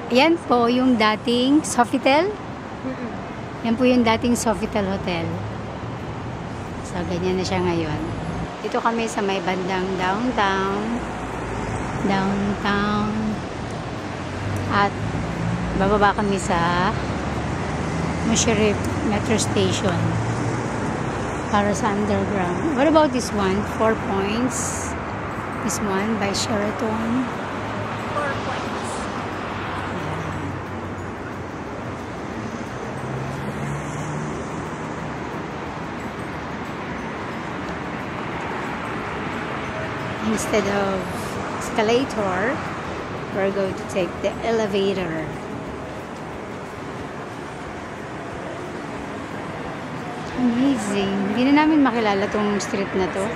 Yan po yung dating Sofitel. Yan po yung dating Sofitel Hotel. So, ganyan na siya ngayon. Dito kami sa may bandang downtown. At bababa kami sa Musharraf Metro Station para sa underground. What about this one? 4 Points. This one by Sheraton. 4 points. Instead of escalator, we're going to take the elevator. Amazing. Hindi na namin makilala tong street na to.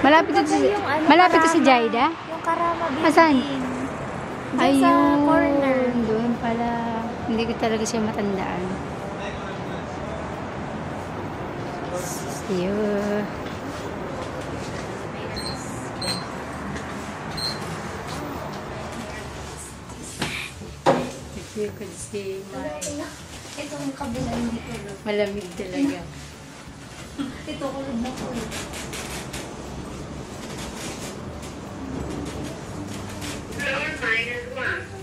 Malapit ito si, malapit ito si Jaida. Yung Karama Building. Asan? Diyan sa corner. Doon pala. Hindi ko talaga siya matandaan. See you. If you could see my... Ito yung kabila, hindi kulog. Malamig talaga. Ito kulog na kulog.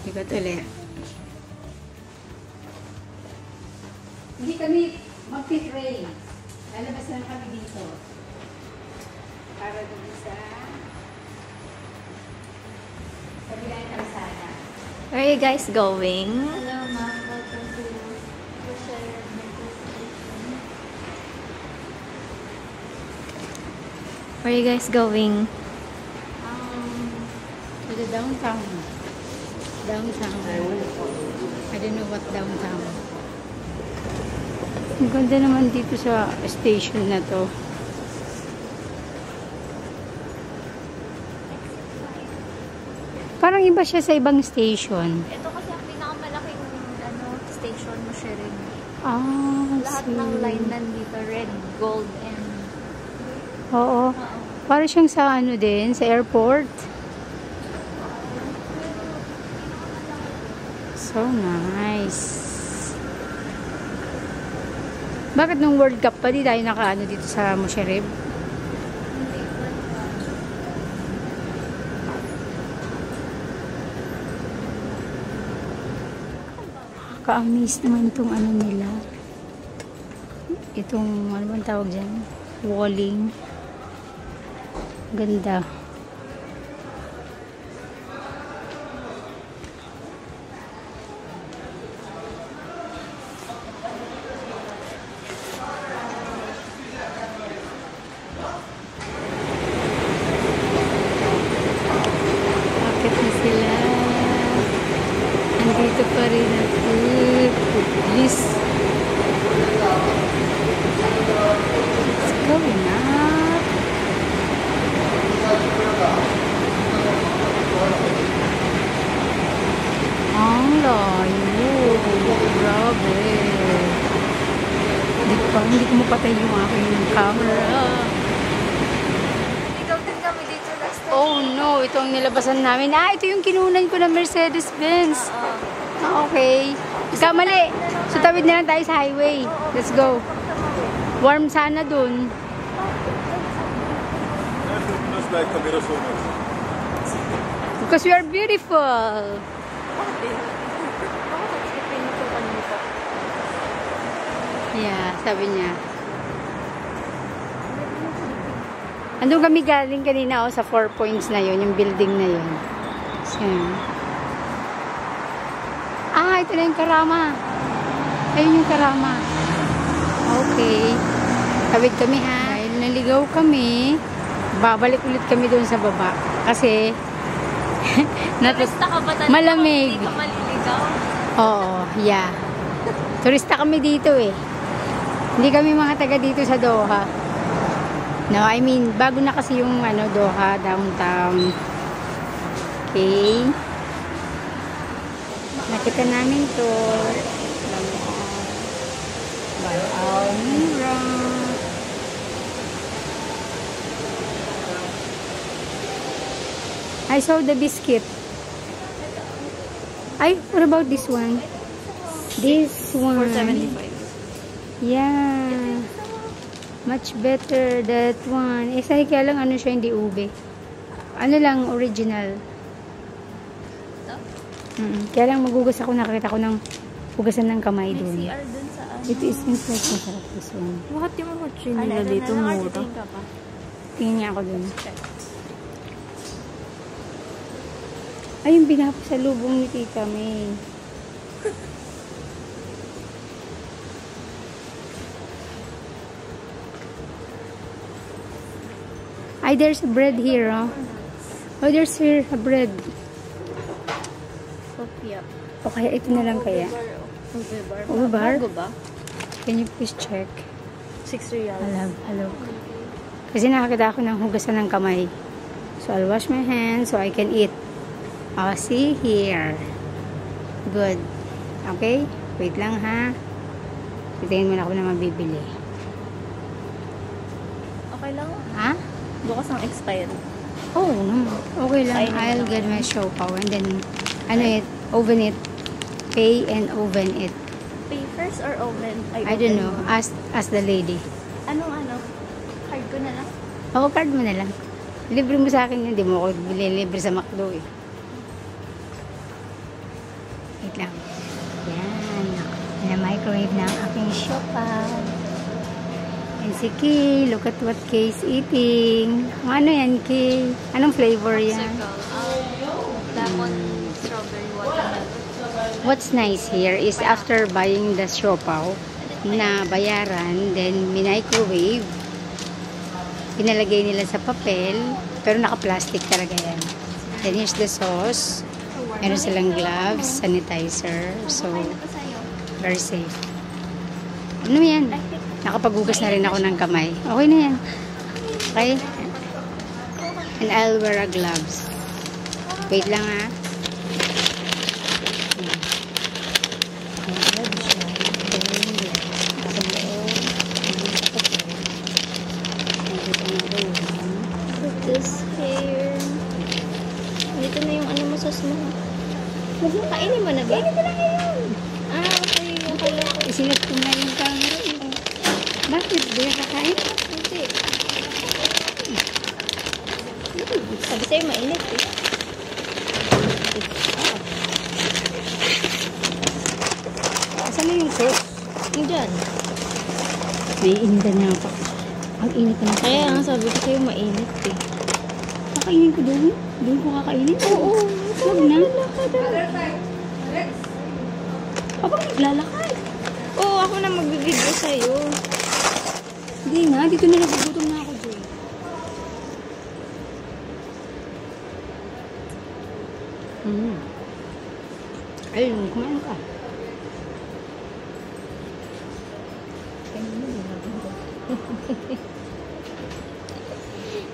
Ikot ulit. Hindi kami mag-fit-race. Lalabas lang kami dito. Para doon sa kabilang kalsada. Where are you guys going? Hello, ma'am. Welcome to Musharraf Metro Station. Where are you guys going? To the downtown. Downtown. I don't know what downtown. Ang ganda naman dito sa station na to. Parang iba siya sa ibang station. Ito kasi ang pinakamalaking station mo, Sherin. Lahat See. ng line nandito, red, gold, and... Oo. Parang siyang sa ano din, sa airport. So nice. Bakit nung World Cup pa di tayo nakaano dito sa Musharraf? Ka-amaze naman itong ano nila. Itong, ano bang tawag dyan? Walling. Ganda. Bakit na sila? Andito pa rin ako. Please. It's going up. Ang layo. Grabe. Hindi ko mapatay yung aking camera. Ikaw din kami dito last time. Oh no, ito ang nilabasan namin. Ito yung kinunan ko ng Mercedes-Benz. Okay. Kamali. So tawid na lang tayo sa highway. Let's go. Warm sana dun. Because we are beautiful. Yeah, sabi niya. Andun kami galing kanina sa 4 Points na yun, yung building na yun. So, ito na yung Karama. Ayun yung Karama. Okay. Tawid kami ha. Dahil naligaw kami, babalik ulit kami doon sa baba. Kasi, Turista ka ba talaga? malamig. Hindi ka maliligaw? Oo, yeah. Turista kami dito eh. Hindi kami mga taga dito sa Doha. No, I mean, bago na kasi yung Doha, downtown. Okay. Nakita namin to. Almira. I saw the biscuit. Ay, what about this one? This one. 475. Yeah. Much better that one. Eh, sahi kaya lang ano siya, hindi ube. Ano lang, original. Kaya lang magugas ako, nakakita ko ng hugasan ng kamay May dun. CR dun sa ano. Ito is inside masarap this one. Bakit yung mga chin nila dito mura? Tingin niya ako dun. Ay, yung binapo sa lubong ni Tita May. Ay, there's a bread here, oh. Oh, there's here a bread. Sofia. O kaya ito na lang kaya. Ube bar. Ube bar? Can you please check? 6 reals. Hello. Kasi nakakita ako ng hugasan ng kamay. So, I'll wash my hands so I can eat. Oh, see here. Good. Okay? Wait lang, ha? Tingin mo na ako na mabibili. Okay lang. Ha? Bukas ang expired. Oh, okay lang. Kainin I'll lang. get my siopaw and then, oven it. Pay and oven it. Pay first or oven? I don't know. Ask the lady. Anong card ko na lang? Oo, card mo na lang. Libre mo sa akin yun. Hindi mo ako libre sa McDo eh. Wait lang. Yan. Na-microwave na ang aking siopaw. And si Kay, look at what Kay's eating. Ano yan, Kay? Anong flavor yan? Lemon, strawberry, watermelon. What's nice here is after buying the siopaw na bayaran, then microwave, pinalagay nila sa papel, pero naka-plastic talaga yan. Then here's the sauce. Meron silang gloves, sanitizer. So, very safe. Ano yan? Nakapaghugas na rin ako ng kamay. Okay na yan. Okay? And I'll wear a gloves. Wait lang, ha? This here. Dito na yung ano mo sa mo. Kainin mo na ba? Kainin mo na ngayon. Okay. Akala ko. Isilat ko na yung camera. Bakit? Di ka kakain? Hindi. Sabi sa'yo mainit eh. Asan na yung sauce? Diyan. May inda na ako. Ang init na. Kaya nga sabi ko sa'yo mainit eh. Kakainin ko doon? Doon ko kakainin? Oo. Huwag na. Kapag naglalakad. Oo, ako na magbibigay sa'yo. Hindi nga. Dito na nagugutom na ako dyan. Ayun, kumain ka.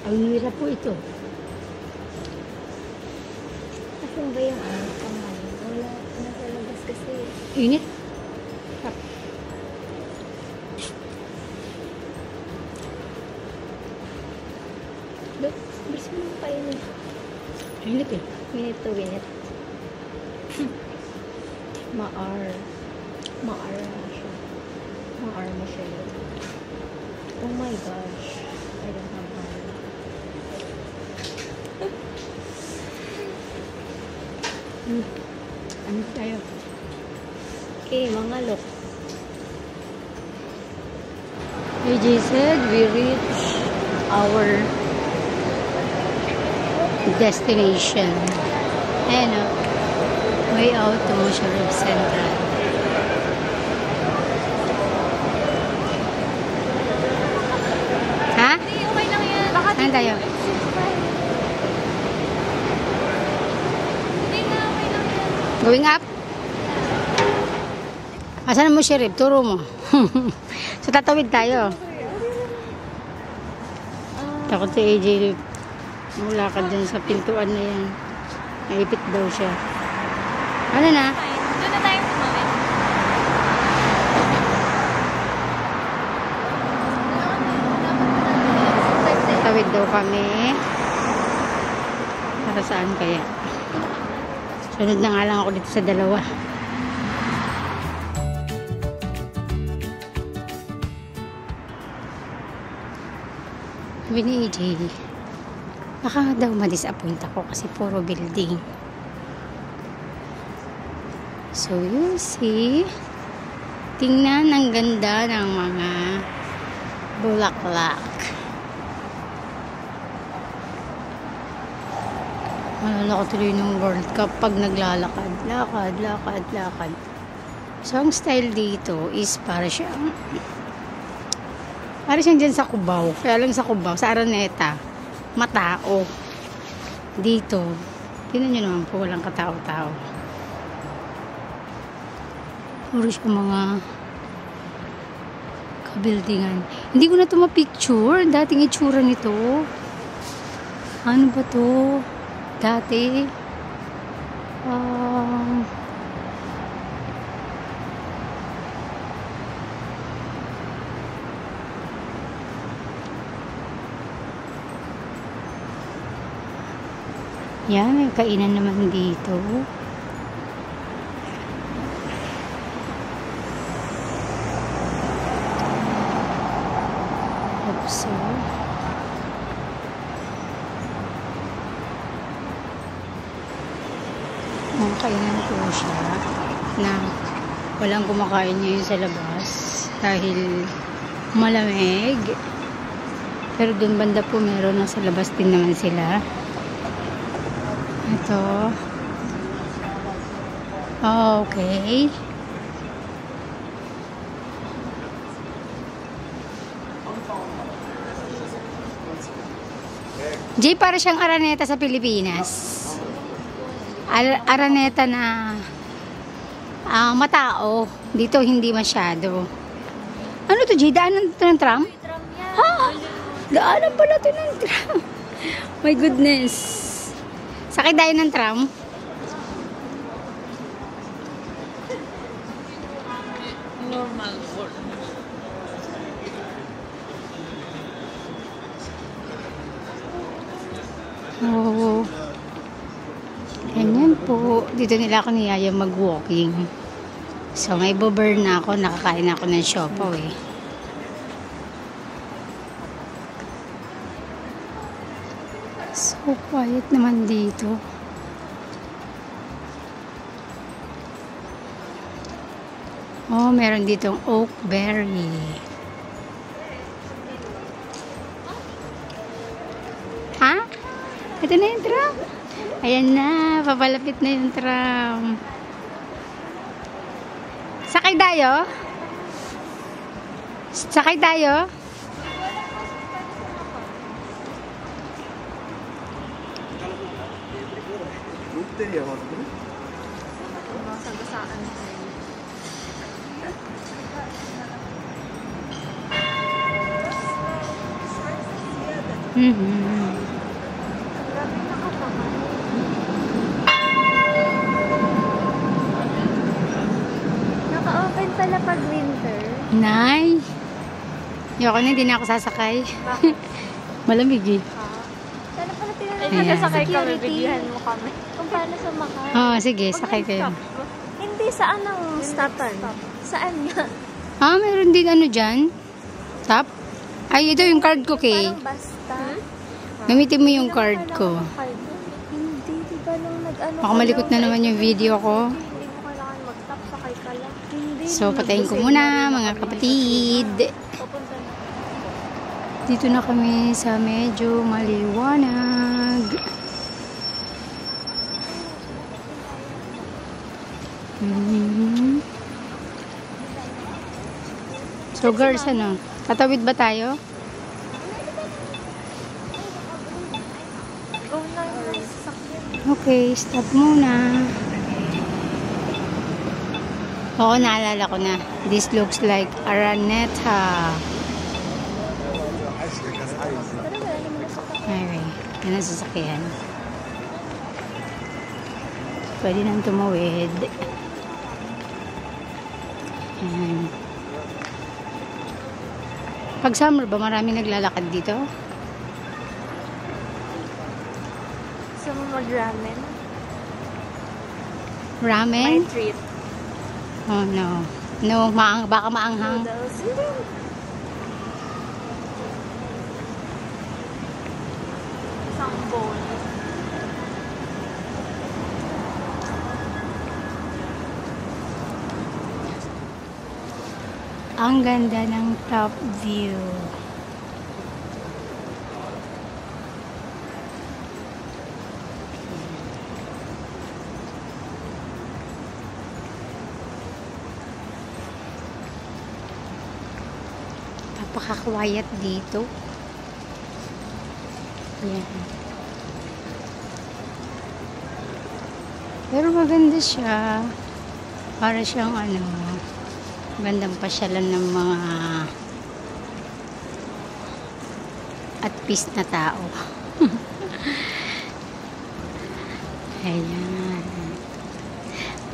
Ang hirap po ito. Asan ba yung kamay? Wala, nasa labas kasi. Init. Look, bilis mo nang painit. Init eh. Minute to minute. Maar na siya. Maar mo siya yun. Oh my gosh. I don't have money. Ano tayo? Okay, mga look. AJ said we reach our destination. Ayan o. Way out to Musharraf Central. Ha? Hindi, okay lang yan. Baka Saan tayo? Hindi na, okay lang yan. Going up? Asan mo, Sheriff? Turo mo. So, tatawid tayo. Takot si AJ. Wala ka dyan sa pintuan na yan. Naipit daw siya. Ano na? Doon na tayo tumawid. Tatawid daw kami. Para saan kaya? Sunod na nga lang ako dito sa dalawa. Sabi ni AJ, baka daw ma-disappoint ako kasi puro building. So, you see, tingnan ang ganda ng mga bulaklak. Malala ko tuloy ng World Cup pag naglalakad. Lakad. So, ang style dito is para siyang dyan sa Cubao. Kaya lang sa Cubao, sa Araneta, matao. Dito, tingnan nyo naman po, walang katao-tao. Puro siya mga kabildingan. Hindi ko na ito ma-picture. Dating itsura nito. Ano ba to? Dati. Yan, may kainan naman dito. So, ang kainan ko siya na walang kumakain ngayon sa labas dahil malamig. Pero dun banda po meron na sa labas din naman sila. Ito. Oh, okay. Jay, para siyang Araneta sa Pilipinas. Araneta na matao. Dito hindi masyado. Ano to, Jay? Daanan ito ng tram? Ha? Daanan pala ito ng tram. My goodness. Sakay tayo ng tram. Normal. Oh. Ganyan po. Dito nila ako niyaya mag-walking. So, may burn na ako. Nakakain ako ng siopaw eh. So, quiet naman dito. Oh, meron ditong oak berry. Ha? Ito na yung tram. Ayan na, papalapit na yung tram. Sakay tayo? Sakay tayo? Naka-open pala pag winter. Nay. Ayoko na, hindi na ako sasakay. Malamig eh. Sana pala tinanong Ayan. sa security. Mo kami. Kung paano sumakay. Oh, sige, sakay kayo. Hindi, saan ang stopan? Saan nga? Ah, meron din ano dyan? Tap? Ay, ito yung card ko, Kay. Parang basta. Gamitin mo yung card ko. Hindi, di ba nung nag-ano? Baka malikot na naman yung video ko. Hindi mo kailangan mag-tap, sakay ka lang. Hindi. So, patayin ko muna, mga kapatid. Pupunta na. Dito na kami sa medyo maliwanag. So, girls, ano? Tatawid ba tayo? Go na yung sasakyan. Okay, stop muna. Oo, naalala ko na. This looks like Araneta. Anyway, yan ang sasakyan. Pwede nang tumawid. Ayan. Pag summer ba, marami naglalakad dito? Gusto mo mag-ramen? My Ramen? treat. Oh no. No, baka maanghang. Noodles. Isang bowl. Ang ganda ng top view. Napaka-quiet dito. Ayan. Pero maganda siya. Para siyang ano, magandang pasyalan ng mga at peace na tao. Ayan.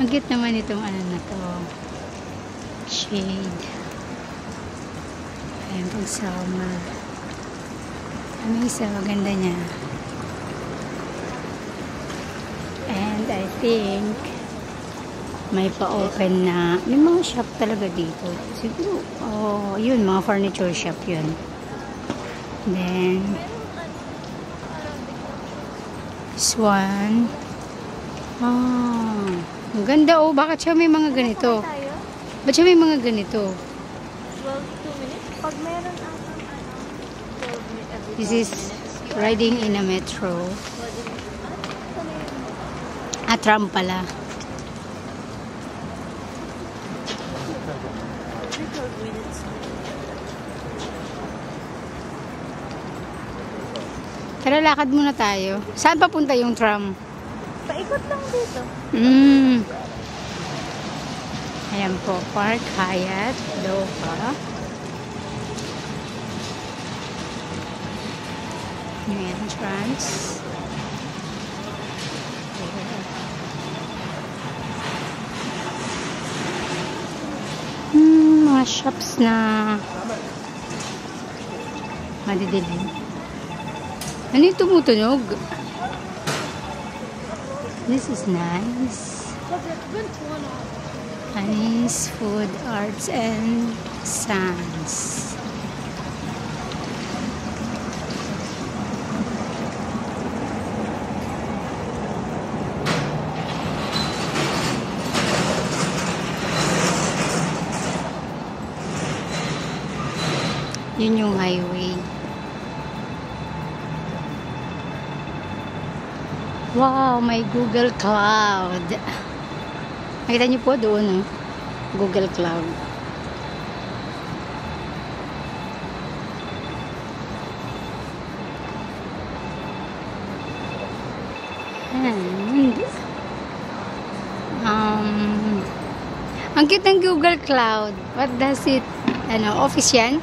Ang cute naman itong ano na to. Shade. Ayan, pag summer. Ano isa, maganda niya. And I think may pa-open na, may mga shop talaga dito. Siguro, oh, yun, mga furniture shop yun. Then, this one. Ah, ang ganda oh. Bakit siya may mga ganito? Tayo? Ba't siya may mga ganito? 12 minutes? Pag meron ang 12 minutes every This 12 is minutes. riding in a metro. Ah, tram pala. Every 12 minutes. Tara, lakad muna tayo. Saan papunta yung tram? Paikot lang dito. Ayan po, Park Hyatt, Doha. New entrance. Mga shops na madidilim. Ano yung tumutunog? This is nice. Anis Food Arts and Science. Yun yung highway. Wow, may Google Cloud. Nakita niyo po doon, oh. Google Cloud. And, ang cute ng Google Cloud. What does it, office yan?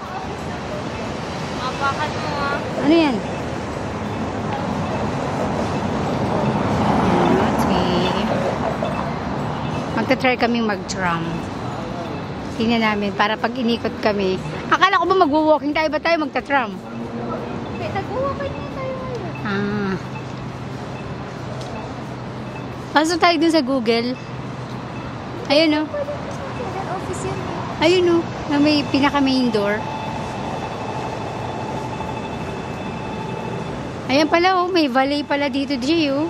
Mapakat mo nga. Ano yan? Magta-try kaming mag-tram. Tingnan namin para pag inikot kami. Akala ko ba mag-walking tayo ba tayo magta-tram? Okay, nag-walking na tayo ngayon. Ah. Pasok tayo dun sa Google. Ayun, oh. Pwede ko sa office yan eh. Ayun, oh. Na may pinaka-main door. Ayan pala, oh. May valet pala dito, G, oh.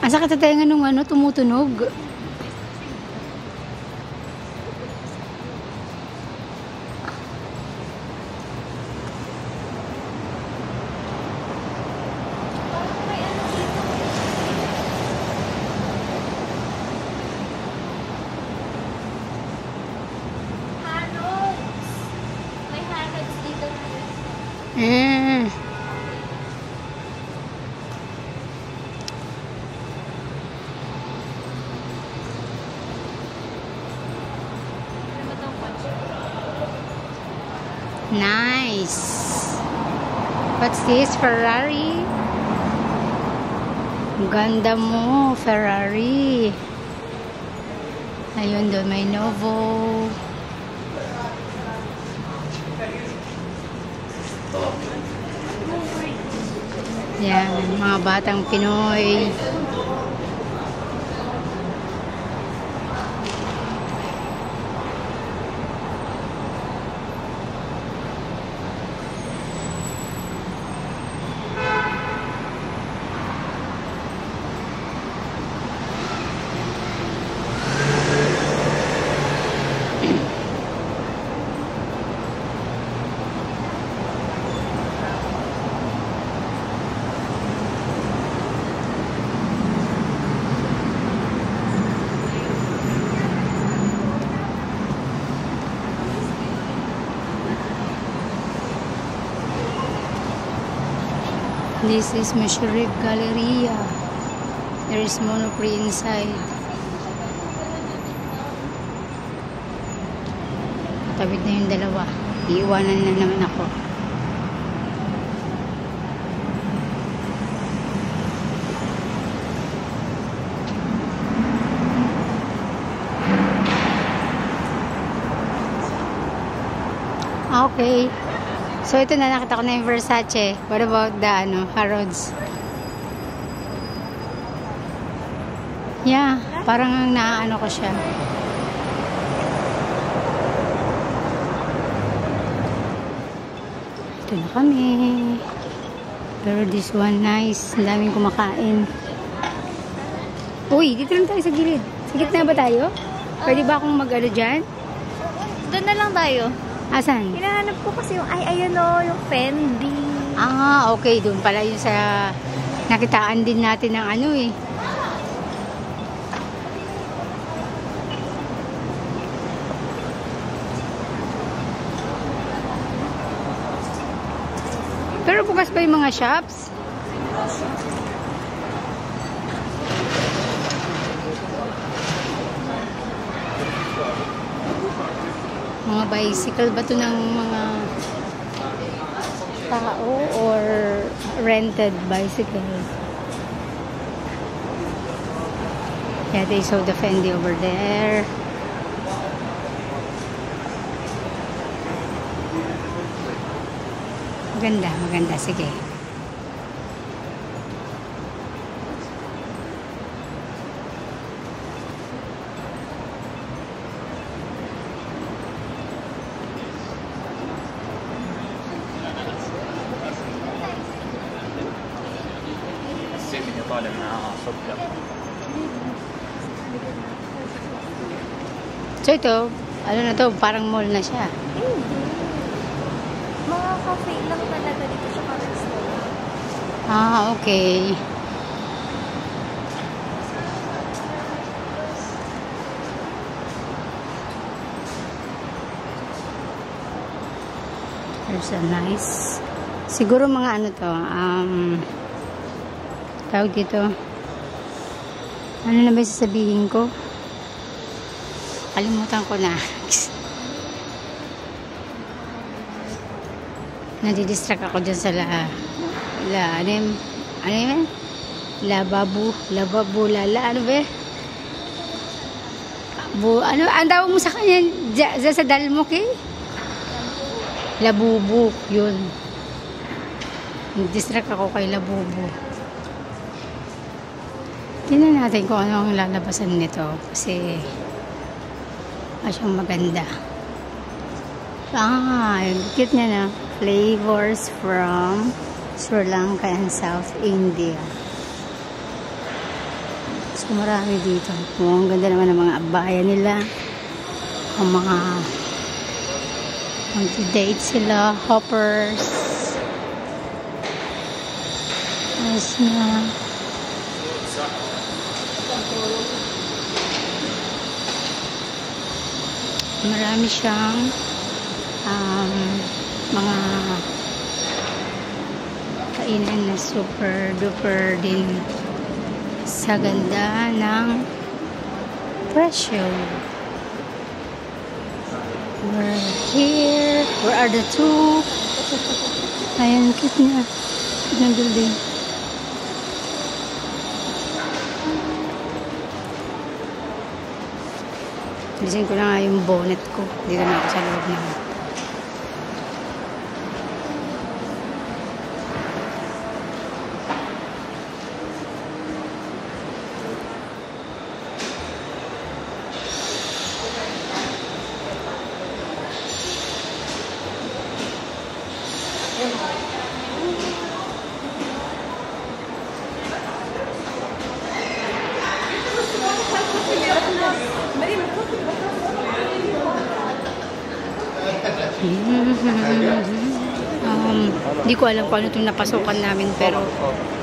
Asa ka tatayangan nung tumutunog? Harrods. May Harrods dito na yun. Ah. Ano ba itong watch? Nice. What's this? Ferrari? Ganda mo, Ferrari. Ayun, doon may Novo. Yan, mga batang Pinoy. This is Musharraf Galleria. There is Monoprix inside. Tabid na yung dalawa. Iiwanan na naman ako. Okay. So, ito na, nakita ko na yung Versace. What about the, Harrods? Yeah, parang ang naano ko siya. Ito na kami. Pero this one, nice. Ang daming kumakain. Uy, dito lang tayo sa gilid. Sa gitna ba tayo? Pwede ba akong mag-ano dyan? Doon na lang tayo. Asan? Hinahanap ko kasi yung, ayun o, yung Fendi. Ah, okay. Doon pala yung sa nakitaan din natin ng ano eh. Pero bukas ba yung mga shops? Mga bicycle ba ito ng mga tao or rented bicycle? Yeah, they saw the Fendi over there. Maganda, maganda. Sige. طالع معها صدق. So ito, ano na to, parang mall na siya. Mga cafe lang talaga dito sa restaurant. Ah, okay. There's a nice, siguro mga ano to, tawag dito, ano na ba sasabihin ko? Kalimutan ko na. Nadidistract ako dyan sa ano yun? Lababo, ano ba? Ano, ang tawag mo sa kanya, dyan sa Dalmok eh? Labubu, yun. Nadidistract ako kay Labubu. Tingnan natin kung ano ang lalabasan nito kasi siyang maganda. Cute niya na. Flavors from Sri Lanka and South India. So marami dito. Ang ganda naman ng mga abaya nila. Ang mga date sila. Hoppers. Ayos na. Marami siyang mga kainan na super duper din sa ganda ng presyo. We're here. Where are the two? Ayan, cute na. Cute ng building. Alisin ko na nga yung bonnet ko. Dito na ako sa loob na. Hindi ko alam kung ano itong napasukan namin, pero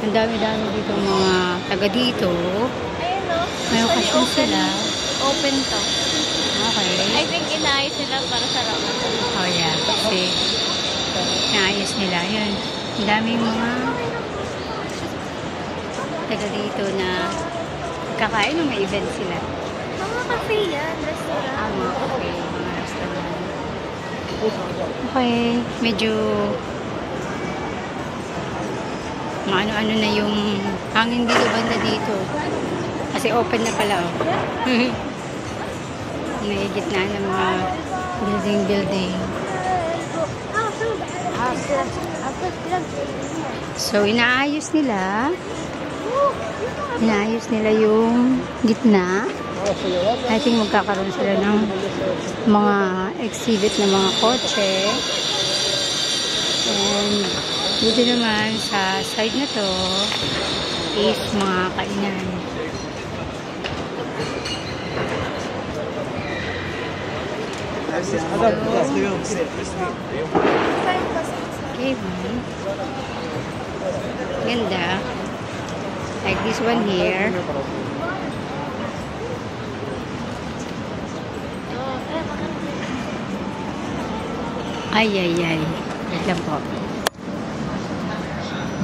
ang dami-dami dito mga taga dito. Ayun no? May okasyon sila. Open to. Okay. I think inaayos nila para sa Ramadan. Oh yeah, kasi naayos nila. Yun. Ang daming mga taga dito na kakain o may event sila. Mga cafe yan, restaurant. Mga cafe, mga restaurant. Okay, medyo ano-ano na yung hangin dito banda dito. Kasi open na pala, oh. May gitna ng mga building. So, inaayos nila yung gitna. I think magkakaroon sila ng mga exhibit na mga kotse. And dito naman sa side na to is mga kainan. Okay, ganda. Like this one here. Ay. Wait lang po.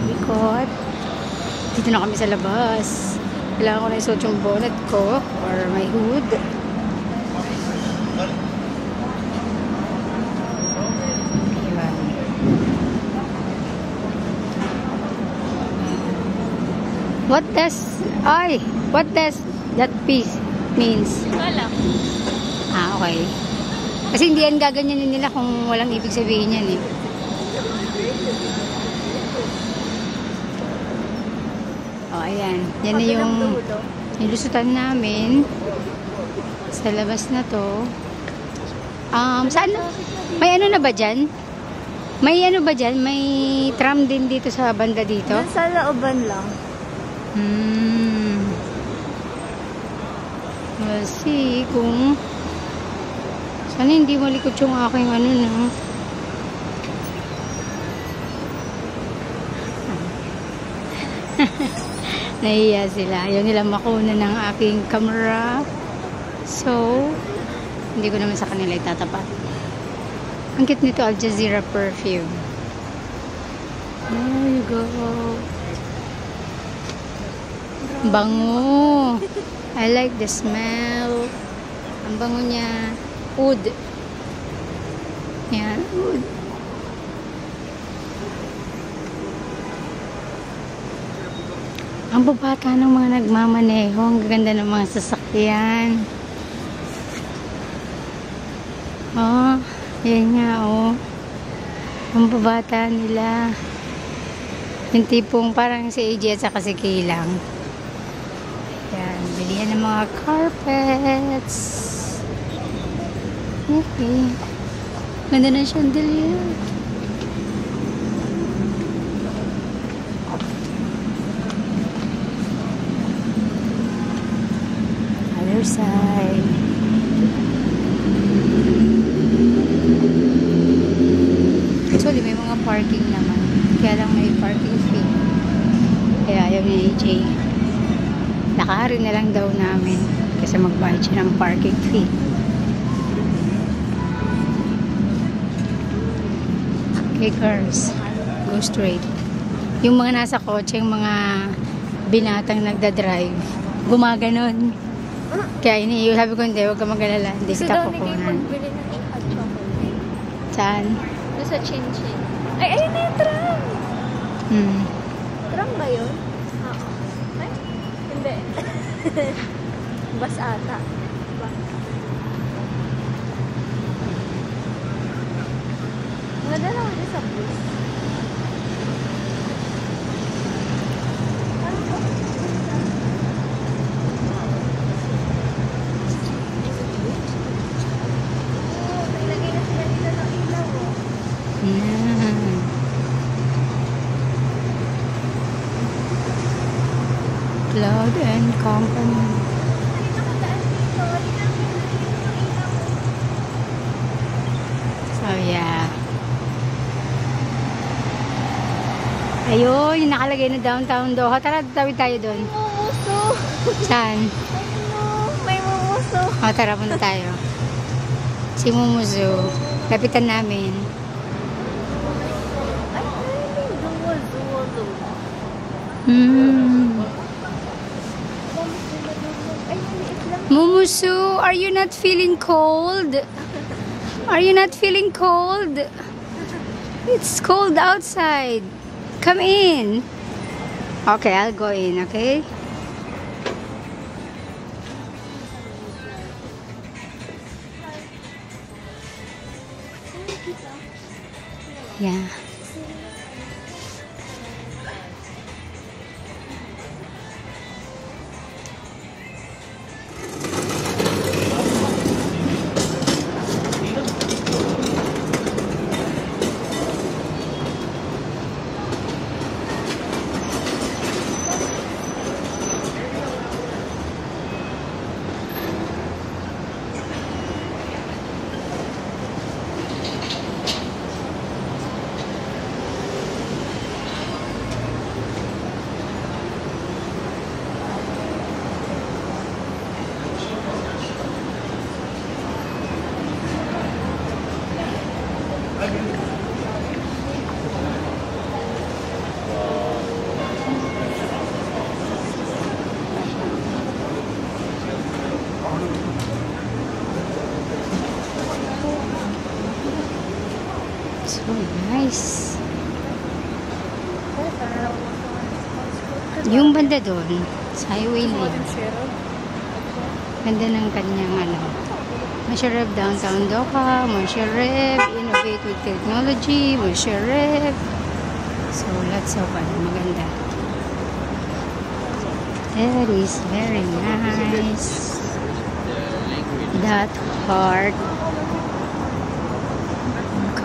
Ikot. Dito na kami sa labas. Kailangan ko na isuot yung bonnet ko or my hood. Ayan. What does that piece means? Wala. Okay. Kasi hindi yan gaganyanin nila kung walang ibig sabihin yan eh. O, ayan. Yan na yung nilusutan namin sa labas na to. Saan? May ano na ba dyan? May ano ba dyan? May tram din dito sa banda dito? Sa looban lang. We'll see kung sana hindi malikot yung aking ano na. Nahiya sila. Ayaw nila makuna ng aking camera. So, hindi ko naman sa kanila itatapat. Ang cute nito, Al Jazeera perfume. There you go. Bango. I like the smell. Ang bango niya. Oud. Yan, oud. Ang babata ng mga nagmamaneho. Ang ganda ng mga sasakyan. Oh, yan nga, oh. Ang babata nila. Yung tipong parang si AJ at saka si Kay lang. Yan, bilihan ng mga carpets. Okay. Ganda ng chandelier. Other side. Actually, may mga parking naman. Kaya lang may parking fee. Kaya ayaw ni AJ. Nakaharin na lang daw namin. Kasi magbayad siya ng parking fee. Okay, cars. Go straight. Yung mga nasa kotse, yung mga binatang nagdadrive, gumaganon. Kaya sabi ko, hindi, huwag ka mag-alala. Hindi kita kukunan. Pagbili ng hot chocolate. Saan? Doon sa Chin-Chin. Ay, ayun na yung tram! Tram ba yun? Oo. Ay, hindi. Bus ata. Loud and Company. So, yeah. Ayun, yung nakalagay na downtown Doha. Tara, tawid tayo doon. Mumuso. Saan? May mumuso. O, tara, punta tayo. Si Mumuso. Lapitan namin. Ay, duwal. Ay, maliit lang. Mumuso, are you not feeling cold? Are you not feeling cold? It's cold outside. Come in. Okay, I'll go in, okay? Yeah. So nice. Yung banda doon, sa highway lane. Ganda ng kanyang ano. Musharraf Downtown Doha, Musharraf, Innovate with Technology, Musharraf. So lots of maganda. That is very nice. That heart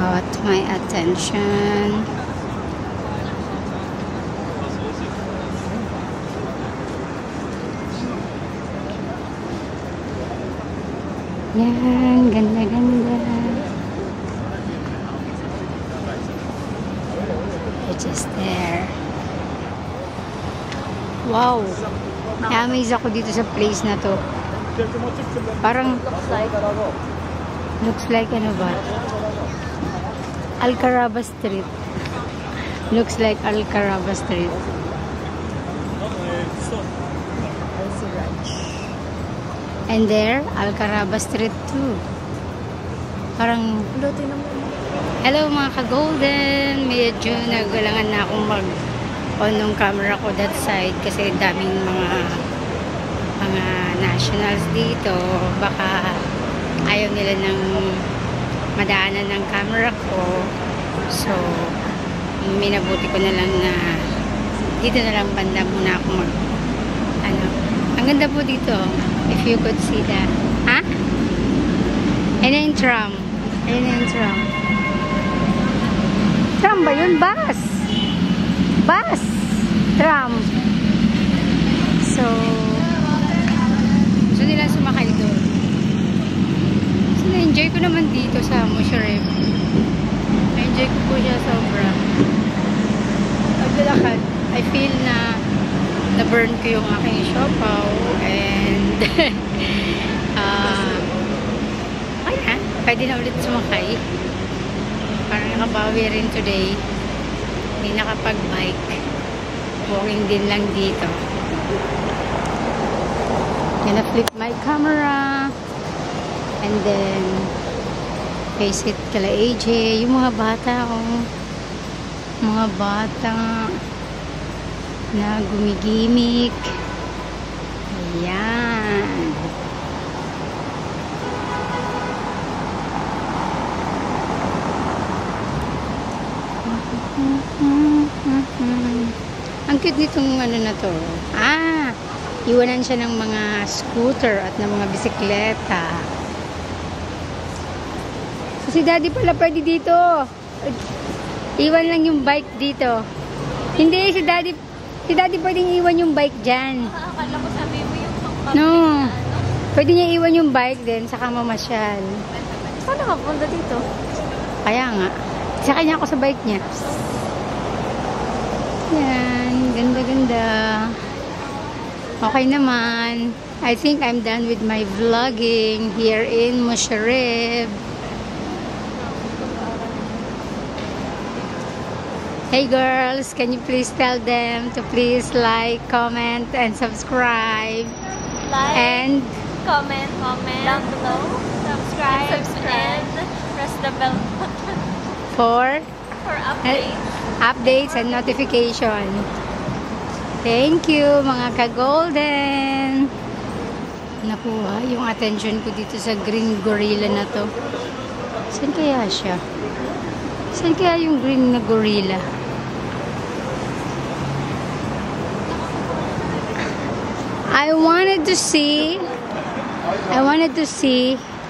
caught my attention. Yan, ganda-ganda. It's just there. Wow! Na-amaze ako dito sa place na to. Parang looks like ano ba? Al-Karaba Street. Looks like Al-Karaba Street. And there, Al-Karaba Street too. Parang, hello mga ka-golden. Medyo nagalangan na akong mag-on ng camera ko that side kasi daming mga nationals dito. Baka ayaw nila ng madaanan ng camera ko. So, minabuti ko na lang na dito na lang banda muna ako ang ganda po dito. If you could see that. Ha? Ayan na yung tram. Ayan na yung tram. Tram ba yun? Bus! Bus! Tram. So, gusto nila sumakay doon. So, na-enjoy ko naman dito sa Musharraf. Na-enjoy ko po siya sobra. Paglalakad, I feel na na-burn ko yung aking siopaw and ayan, pwede na ulit sumakay. Parang nakabawi rin today. Hindi nakapag-bike. Walking din lang dito. Gonna flip my camera and then face it kala AJ. Yung mga bata mga bata na gumigimik. Ayan. Ang cute nitong ano na to. Iwanan siya ng mga scooter at ng mga bisikleta. Si daddy pala pwede dito. Iwan lang yung bike dito. Hindi, si daddy Si daddy pwedeng iwan yung bike dyan. Akala ko sabi mo yung No. Pwede niya iwan yung bike din, saka mamasyal. Paano ka punta dito? Kaya nga. Sakay niya ako sa bike niya. Yan. Ganda-ganda. Okay naman. I think I'm done with my vlogging here in Musharraf. Hey girls, can you please tell them to please like, comment, and subscribe. Like, And comment down below. Subscribe. And press the bell button for for updates. updates and notification. Thank you mga ka-golden. Nakuha yung attention ko dito sa green gorilla na to. Saan kaya siya? Saan kaya yung green na gorilla? I wanted to see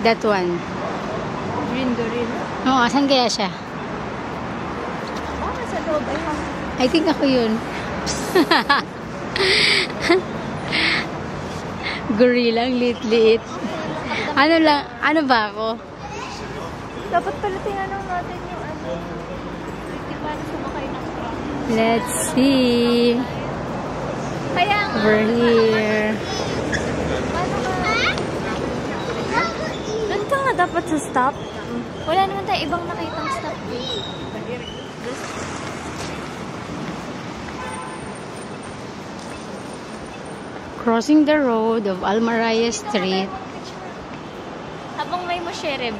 that one. Green gorilla. Oo, saan kaya siya? Baka sa loob ay I think ako yun. Gorilla, ang liit-liit. Ano ba ako? dapat pala tinanong natin yung ano. Di ba na sumakay ng truck? Let's see. Kaya nga. Over here. Doon ka nga dapat sa stop. Wala naman tayo ibang nakitang stop. Crossing the road of Almaraya Street. Habang may Musharraf.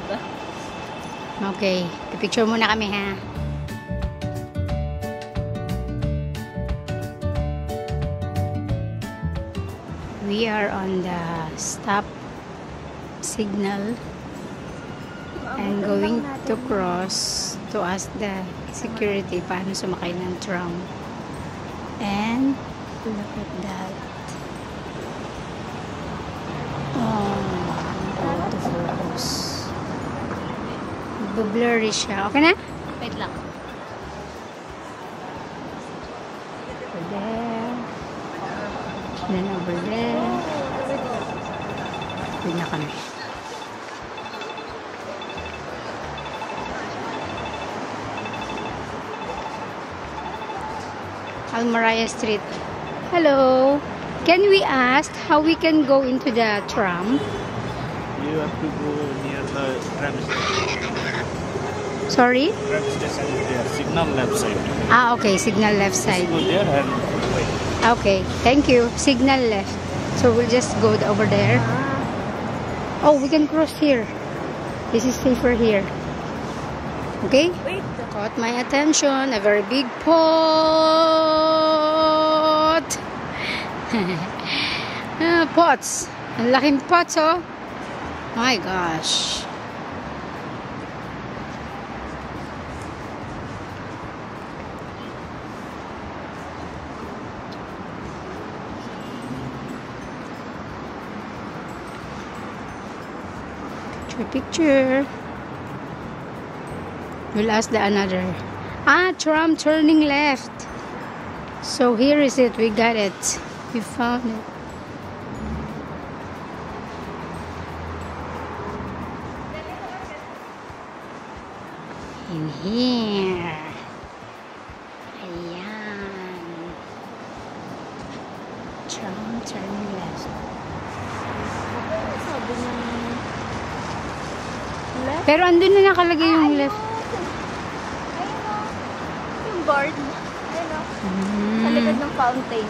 Okay, picture muna kami ha. We are on the stop signal and going to cross to ask the security paano sumakay ng tram. And look at that. Oh, beautiful house. Blurry siya. Okay na? Wait lang. Over there. Then over there. Yun na kami. Almaraya Street. Hello. Can we ask how we can go into the tram? You have to go near the tram station. Sorry? Tram station is there. Signal left side. Ah, okay. Signal left side. Go there and wait. Okay. Thank you. Signal left. So we'll just go over there. Oh, we can cross here. This is safer here. Okay? Wait. Caught my attention. A very big pot. Pots. Ang laking pots, oh. My gosh. Picture. We'll ask the another. Ah, tram turning left. So here is it. We got it. We found it. In here. Ayan. Tram turning left. Sabi niya left. Pero andun na nakalagay yung left. Ayun o. Yung board. Ayun o. Sa Mm. likod ng fountain.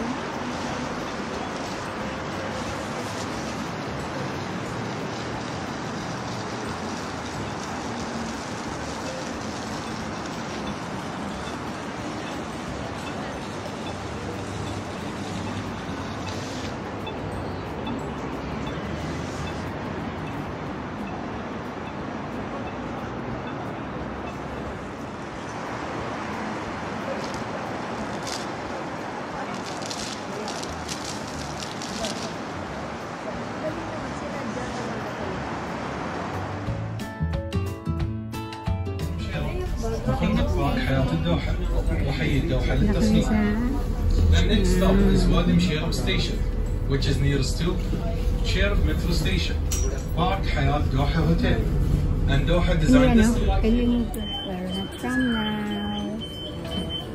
حياة الدوحة وحي الدوحة Laki للتصنيع sa The next stop is Wadi Msheirab Station, which is nearest to Msheirab Metro Station, Park Hayat Doha Hotel, and Doha Design District. Can you move the floor? Not from now.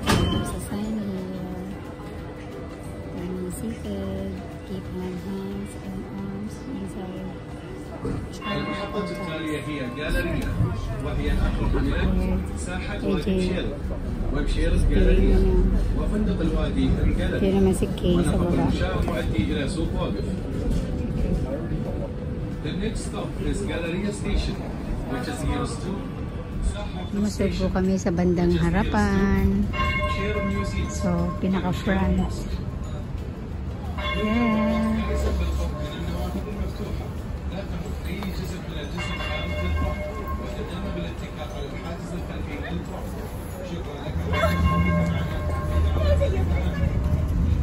There's a sign here. When you see it, keep my hands and arms inside. المحطة التالية هي جاليريا، وهي الأقرب إلى ساحة وادي مشيرب ومشيرب جاليريا وفندق الوادي Pero الجاليري naman si Kay sa ونفق baba. المشاة المؤدي إلى سوق واقف. The next stop is Galleria Station, which is nearest to Sahaf Lumusog po Station, kami sa bandang which is nearest to harapan. Msheirab Museum. So, pinaka-front. Yeah. ليست بالقرب من النوافذ المفتوحة، لا تمت أي جزء من الجسم خارج الطرف، وتقوم بالاتكاء على الحاجز الخلفي للطرف. شكرا لك.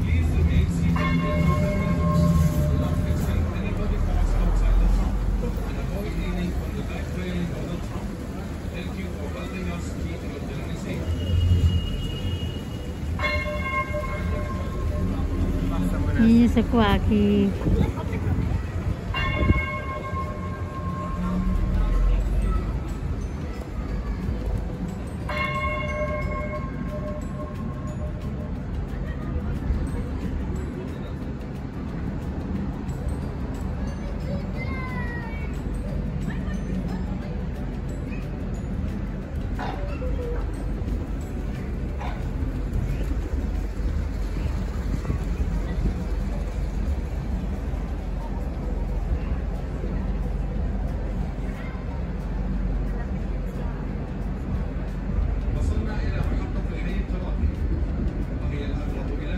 Please remain seated in the open windows. Do not fixing any body parts outside the trunk, and avoid leaning on the back railing of the trunk. Thank you for helping us keep your journey safe. Yun yung sa Kwaki. وصلنا إلى محطة الحي التراثي، وهي الأقرب إلى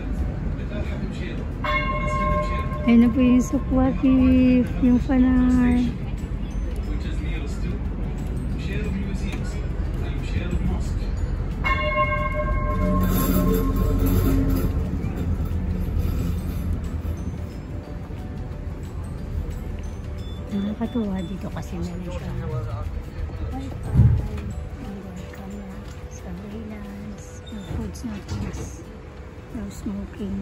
متاحف مشيرب ومسجد مشيرب. Ayun na po yung sa Kwaki. Yung fanar. Which is nearest to Msheirab Museums and Msheirab Mosque. Nakakatuwa dito kasi meron siya. Wi-Fi, indoor camera, surveillance, no foods, no drinks, no smoking.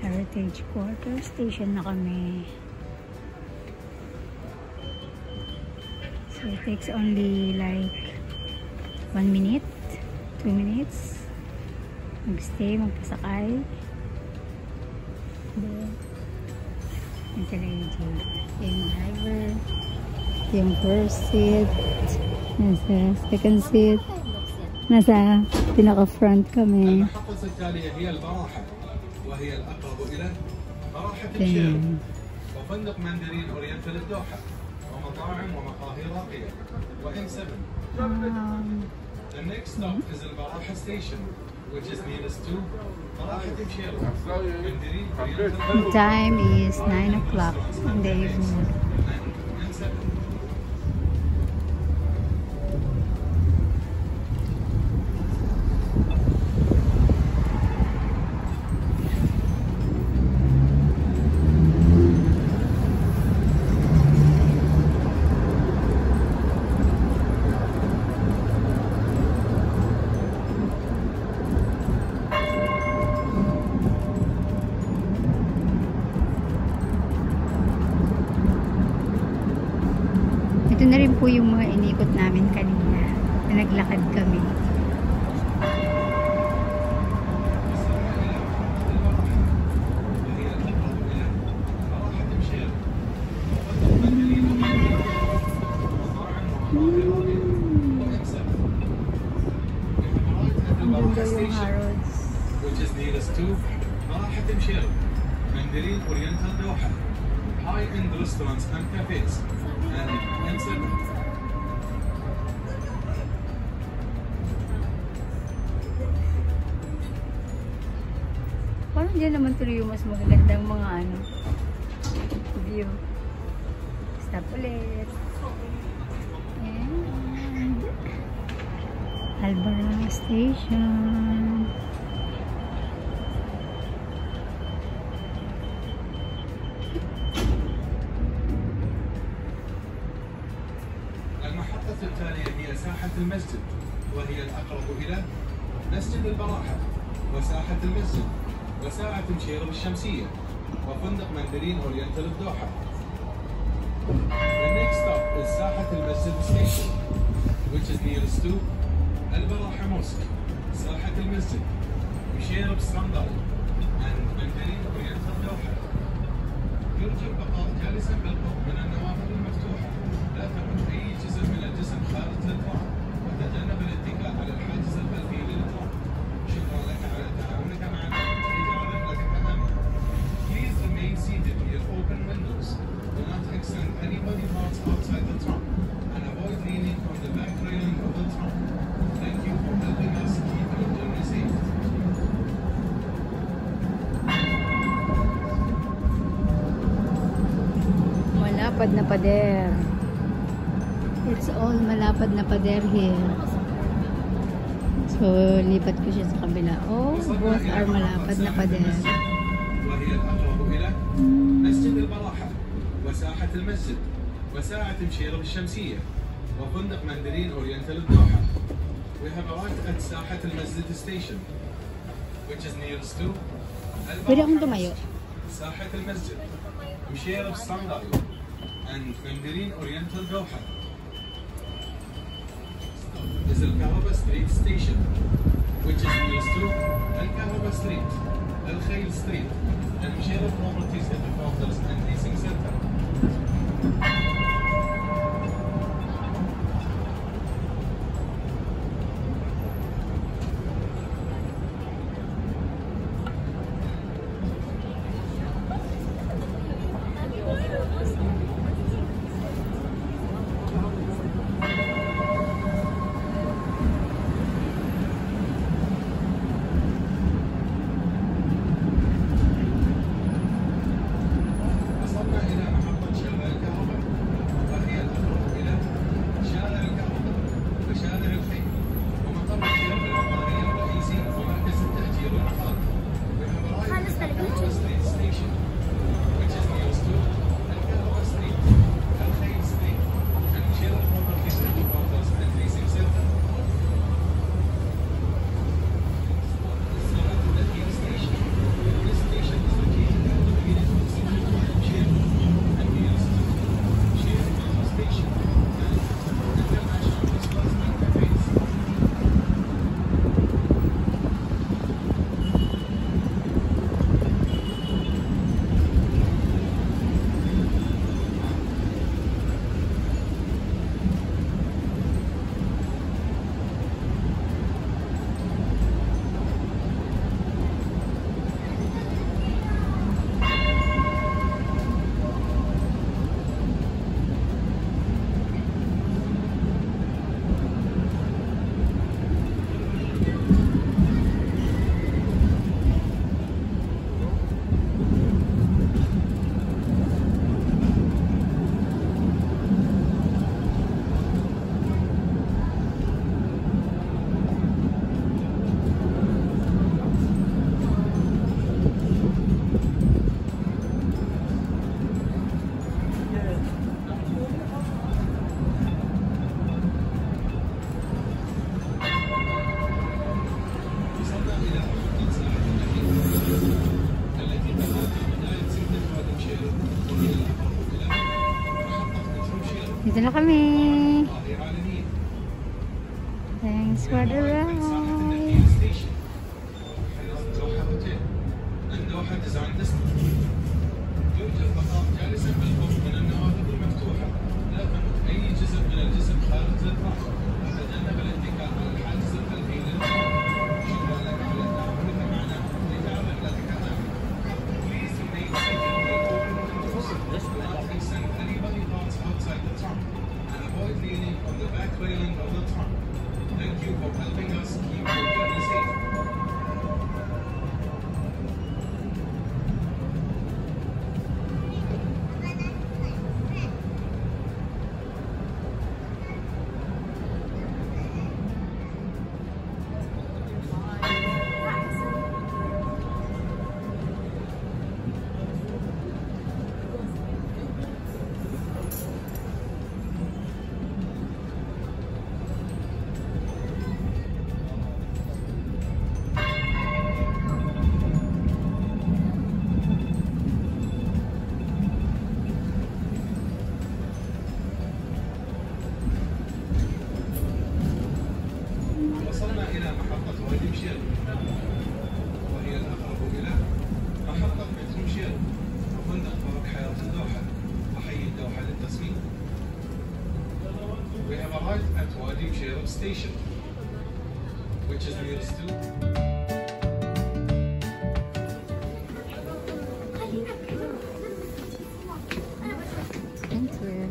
Heritage Quarter Station na kami. So it takes only like 1 minute, 2 minutes. Magstay, magpasakay. Then, yung sila yung driver, yung first seat, nasa second seat, nasa pinaka-front kami. المحطة التالية هي البراحة، وهي الأقرب إلى براحة مشيرب وفندق ماندرين أورينتال الدوحة ومطاعم ومقاهي راقية وإم7. The next stop is البراحة Station, which is nearest to براحة مشيرب ماندرين أورينتال The الدوحة time is 9 o'clock in the evening. and M7. Ito na rin po yung mga inikot namin kanina na naglakad kami. Ang ganda yung Harrods. Which is nearest to براحة مشيرب ماندرين أورينتال دوحة high-end restaurants and cafes and M7. Parang dyan naman tuloy yung mas magagandang mga ano, view. Stop ulit. And Albarra Station. المحطة التالية هي ساحة المسجد، وهي الأقرب إلى مسجد البراحة وساحة المسجد وساعة مشيرة بالشمسية وفندق مندرين أورينتال الدوحة. The next stop is ساحة المسجد station, which is nearest to البراحة Mosque, ساحة المسجد, مشيرة بالصندل, and مندرين أورينتال الدوحة. يرجى البقاء جالسا بالقرب من النوافذ المفتوحة، لا تمد أي جزء من الجسم خارج الإطار، وتجنب الاتكاء على الحاجز الخلفي للإطار. شكرا لك على تعاونك معنا. إجابة لك أمامك. Please remain seated near open windows. Do not extend any body parts outside the trunk and avoid leaning on the back railing of the trunk. Thank you for helping us keep your journey safe. Malapad na pader. It's all malapad na pader here. So, lipat ko siya sa kabila. Oh, both are malapad na pader. وهي الأقرب إلى مسجد البراحة وساحة المسجد وساعة مشيرة بالشمسية وفندق مندرين أورينتال الدوحة. We have arrived at ساحة المسجد station, which is nearest to Pwede akong tumayo. ساحة المسجد, مشيرة بالصندل, and مندرين أورينتال الدوحة. Is الكهرباء Street station, which is nearest to الكهرباء Street, الخيل Street, and مشيرة Properties Headquarters and Leasing Center. وصلنا إلى محطة شارع الكهرباء، وهي الأقرب إلى شارع الكهرباء وشارع الخيل، ومطار الشارع العقاري الرئيسي ومركز التأجير العقاري. We have arrived at الكهرباء Street Station, which is nearest to الكهرباء Street, الخيل Street, and Shell Properties Headquarters and Leasing Center. ساعة النخيل Station. This station is located at the beginning of the city of Shell, and nearest to Shell Metro Station and International Restaurants and Cafes. وصلنا إلى محطة ساحة النخيل التي تقاطع بداية سكة وادي مشيرة، وهي الأقرب إلى محطة مترو مشيرة Dito na kami. القاهرة العالمية. Thanks for the ساحة ride. النخيل ستيشن، حيث دوحة هوتيل and دوحة ديزاين ديستريكت. يرجى البقاء جالسا بالقرب من النوافذ المفتوحة، لا تمد أي جزء من الجسم خارج الإطار، وتجنب الاتكاء على الحاجز الخلفي للإطار. شكرا لك على تعاونك معنا. إجابة لك أمامك. Please remain seated near open windows. Do not extend any body parts outside the trunk and avoid leaning on the back railing of the trunk. Thank you for helping us keep your journey safe. بتروشيل وهي الأقرب إلى محطة بتروشيل وفندق بارك حياة الدوحة وحي الدوحة للتسكين. We have arrived at Wadi Msheirab station, which is nearest to Thank you.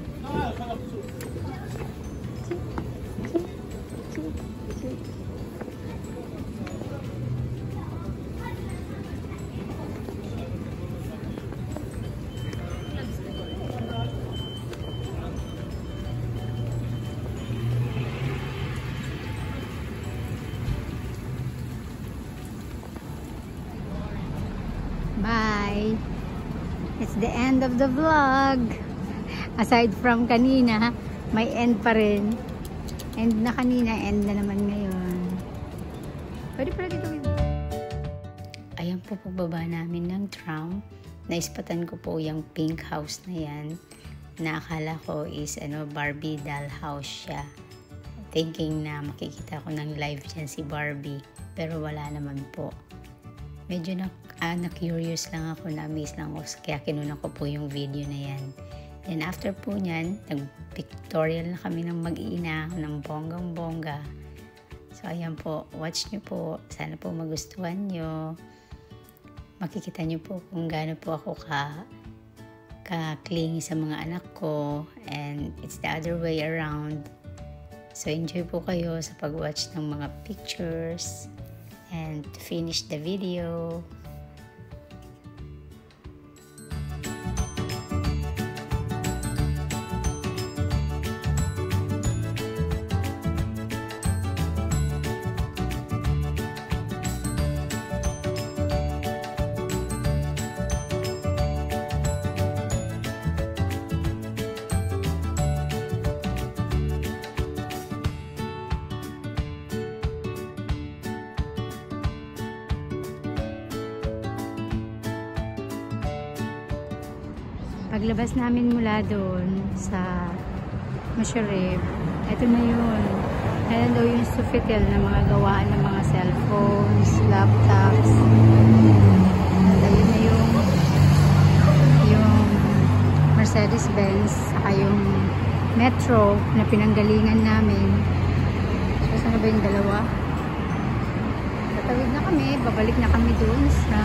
Bye. It's the end of the vlog. Aside from kanina, may end pa rin. End na kanina, end na naman ngayon. Pwede pala dito. Ayan po pagbaba namin ng tram. Naispatan ko po yung pink house na yan. Na akala ko is Barbie doll house siya. Thinking na makikita ko ng live dyan si Barbie. Pero wala naman po. Medyo na-curious lang ako, na-amaze lang ako. Kaya kinunan ko po yung video na yan. And after po nyan, nag-pictorial na kami ng mag-iina, ng bonggang-bongga. So, ayan po. Watch nyo po. Sana po magustuhan nyo. Makikita nyo po kung gaano po ako ka-clingy sa mga anak ko. And it's the other way around. So, enjoy po kayo sa pag-watch ng mga pictures. And to finish the video. Paglabas namin mula doon sa Msheirab, ito na yun. Ayan daw yung Sofitel na mga gawaan ng mga cellphones, laptops. At ayun na yung Mercedes-Benz, saka yung metro na pinanggalingan namin. So, saan na ba yung dalawa? Tatawid na kami, babalik na kami doon sa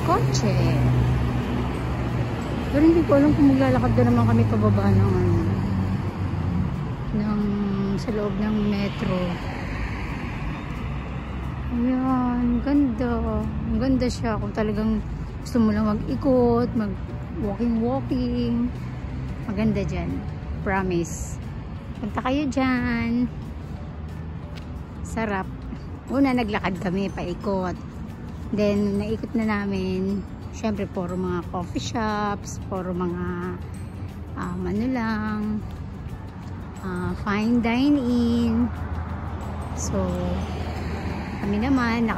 kotse. Pero hindi ko alam kung maglalakad na naman kami pababa sa loob ng metro. Ayan, ganda. Ang ganda siya kung talagang gusto mo lang mag-ikot, mag-walking. Maganda dyan. Promise. Punta kayo dyan. Sarap. Una, naglakad kami, paikot. Then, naikot na namin. Siyempre, puro mga coffee shops, puro mga fine dine-in. So, kami naman,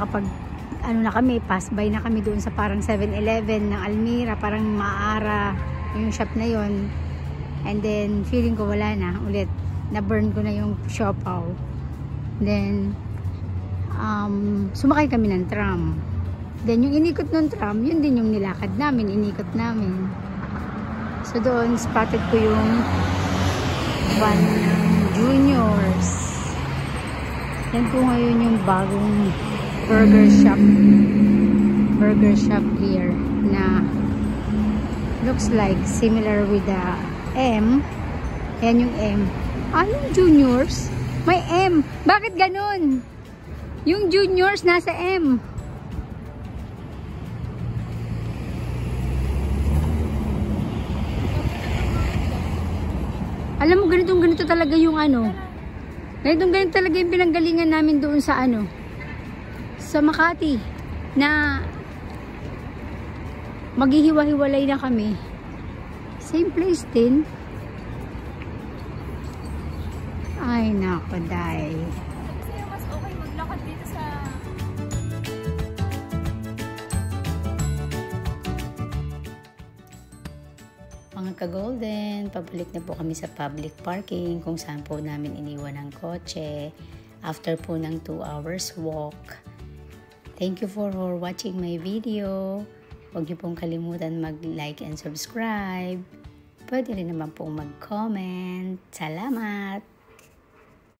pass by na kami doon sa parang 7-Eleven ng Almira, parang Maara, yung shop na yon. And then, feeling ko wala na ulit. Na-burn ko na yung siopaw. Then, sumakay kami ng tram. Then, yung inikot ng tram, yun din yung nilakad namin, inikot namin. So, doon, spotted ko yung van ng Juniors. Yan po ngayon yung bagong burger shop here na looks like similar with the M. Yan yung M. Yung Juniors? May M. Bakit ganun? Yung Juniors nasa M. Alam mo, ganito talaga yung ganito talaga yung pinanggalingan namin doon sa sa Makati, na maghihiwa-hiwalay na kami. Same place din. Ay, nako, day. Kasi mas okay maglakad dito sa... Mga ka-golden, pabalik na po kami sa public parking kung saan po namin iniwan ang kotse. after po ng 2 hours walk. Thank you for watching my video. Huwag niyo pong kalimutan mag-like and subscribe. Pwede rin naman pong mag-comment. Salamat!